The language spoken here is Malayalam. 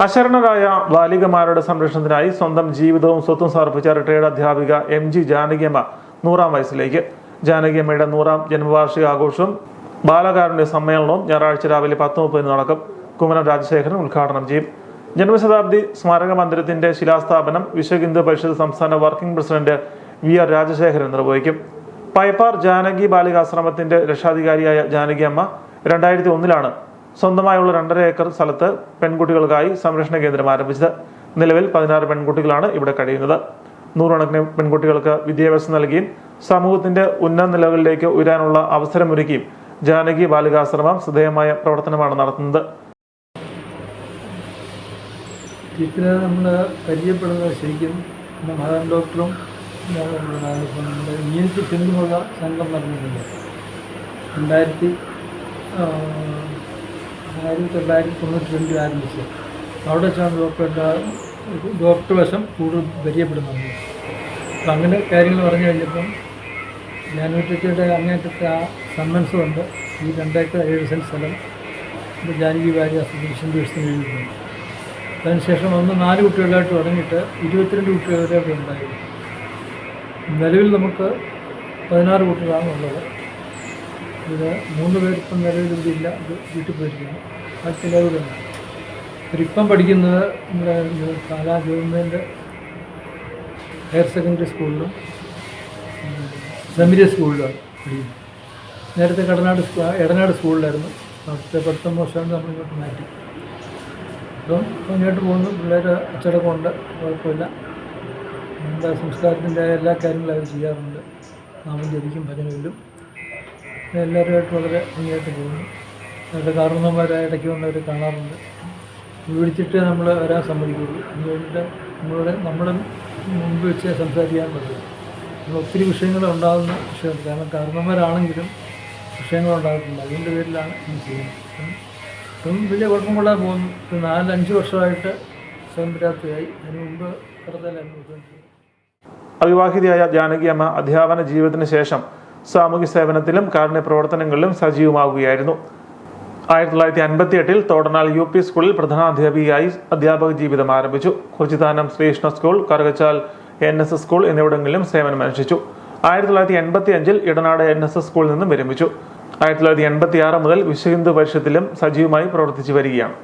അശരണരായ ബാലികമാരുടെ സംരക്ഷണത്തിനായി സ്വന്തം ജീവിതവും സ്വത്തും സമർപ്പിച്ച റിട്ടയർഡ് അധ്യാപിക MG ജാനകിയമ്മ 100ാം വയസ്സിലേക്ക്. ജാനകിയമ്മയുടെ 100ാം ജന്മവാർഷിക ആഘോഷവും ബാലകാരുണ്യ സമ്മേളനവും ഞായറാഴ്ച രാവിലെ 10:30 നടക്കും. കുമ്മനം രാജശേഖരൻ ഉദ്ഘാടനം ചെയ്യും. ജന്മശതാബ്ദി സ്മാരക മന്ദിരത്തിന്റെ ശിലാസ്ഥാപനം വിശ്വ ഹിന്ദു പരിഷത്ത് സംസ്ഥാന വർക്കിംഗ് പ്രസിഡന്റ് VR രാജശേഖരൻ നിർവഹിക്കും. പൈപ്പാർ ജാനകി ബാലികാശ്രമത്തിന്റെ രക്ഷാധികാരിയായ ജാനകിയമ്മ 2001 സ്വന്തമായുള്ള 2.5 ഏക്കർ സ്ഥലത്ത് പെൺകുട്ടികൾക്കായി സംരക്ഷണ കേന്ദ്രം ആരംഭിച്ചത്. നിലവിൽ 16 പെൺകുട്ടികളാണ് ഇവിടെ കഴിയുന്നത്. 100 കണക്കിന് പെൺകുട്ടികൾക്ക് വിദ്യാഭ്യാസം നൽകിയും സമൂഹത്തിന്റെ ഉന്നത നിലകളിലേക്ക് ഉയരാനുള്ള അവസരമൊരുക്കിയും ജാനകി ബാലികാശ്രമം ശ്രദ്ധേയമായ പ്രവർത്തനമാണ് നടത്തുന്നത്. ടീച്ചറെ നമ്മൾ പരിചയപ്പെടുന്നത് ശരിക്കും മദൻ ഡോക്ടറും നമ്മുടെ യൂണിറ്റ് പിന്തുണ സംഘം നടന്നിട്ടുണ്ട്. 1992 ആരംഭിച്ച് അവിടെ വെച്ചാണ് ഡോക്ടർ വശം കൂടുതൽ പരിചയപ്പെടുന്നത്. അപ്പം അങ്ങനെ കാര്യങ്ങൾ പറഞ്ഞു കഴിഞ്ഞപ്പം ജാനുവരിയുടെ അങ്ങേറ്റത്തെ ആ സമ്മൻസ് കൊണ്ട് ഈ 2 ഏക്കർ 7 സെൻറ്റ് സ്ഥലം ജാനകി ബാലികാശ്രമം എഴുതിയിട്ടുണ്ട്. അതിനുശേഷം 4 കുട്ടികളായിട്ട് തുടങ്ങിയിട്ട് 22 കുട്ടികൾ വരെ അവിടെ ഉണ്ടായിരുന്നു. നിലവിൽ നമുക്ക് 16 കുട്ടികളാണ് ഉള്ളത്. ഇത് 3 പേർ ഇപ്പം നിലവിൽ ഇവിടെ ഇല്ല, ഇത് വീട്ടിൽ പോയിരിക്കുകയാണ്. ബാക്കി എല്ലാവരും ഉണ്ട്. ഇപ്പം പഠിക്കുന്നത് നമ്മുടെ പാലാ ഗവൺമെൻറ് ഹയർ സെക്കൻഡറി സ്കൂളിലും സെമിനറി സ്കൂളിലാണ് പഠിക്കുന്നത്. നേരത്തെ എടനാട് സ്കൂളിലായിരുന്നു. അവിടുത്തെ പഠിത്തം മോശമാണ്, നമ്മളിങ്ങോട്ട് മാറ്റി. അപ്പം ഇങ്ങോട്ട് പോകുന്നു. പിള്ളേർ അച്ചടക്കമുണ്ട്, കുഴപ്പമില്ല. നമ്മുടെ സംസ്കാരത്തിൻ്റെ എല്ലാ കാര്യങ്ങളും അവർ ചെയ്യാറുണ്ട്. നാമം ജപിക്കും, ഭജനയിലും എല്ലാവരുമായിട്ട് വളരെ ഭംഗിയായിട്ട് പോകുന്നു. അവരുടെ കാരണവന്മാരായ ഇടയ്ക്ക് വന്നവർ കാണാറുണ്ട്. വിളിച്ചിട്ട് നമ്മൾ വരാൻ സമ്മതിക്കുള്ളൂ. അതുകൊണ്ട് നമ്മുടെ മുമ്പ് വെച്ച് സംസാരിക്കാൻ പറ്റും. ഒത്തിരി വിഷയങ്ങൾ ഉണ്ടാകുന്ന വിഷയമുണ്ട്. കാരണം കാരണവന്മാരാണെങ്കിലും വിഷയങ്ങളുണ്ടാകുന്നില്ല. അതിൻ്റെ പേരിലാണ് ഇത് ചെയ്യുന്നത്. ഇപ്പം വലിയ കുഴപ്പം കൊള്ളാൻ പോകുന്നു. 4-5 വർഷമായിട്ട് സ്വയം പര്യാപ്തയായി. അതിന് മുമ്പ് കടത്തലായിരുന്നു. അവിവാഹിതയായ ജാനകിയമ്മ അധ്യാപന ജീവിതത്തിന് ശേഷം സാമൂഹ്യ സേവനത്തിലും കാരുണ്യ പ്രവർത്തനങ്ങളിലും സജീവമാവുകയായിരുന്നു. 1958 തോടനാൽ UP സ്കൂളിൽ പ്രധാനാധ്യാപികയായി അധ്യാപക ജീവിതം ആരംഭിച്ചു. Kurichithanam Sreekrishna school, Karukachal NSS school എന്നിവിടങ്ങളിലും സേവനമനുഷ്ഠിച്ചു. 1985 ഇടനാട് NSS സ്കൂളിൽ നിന്നും വിരമിച്ചു. 1986 മുതൽ വിശ്വ ഹിന്ദു പരിഷത്തിലും സജീവമായി പ്രവർത്തിച്ചു വരികയാണ്.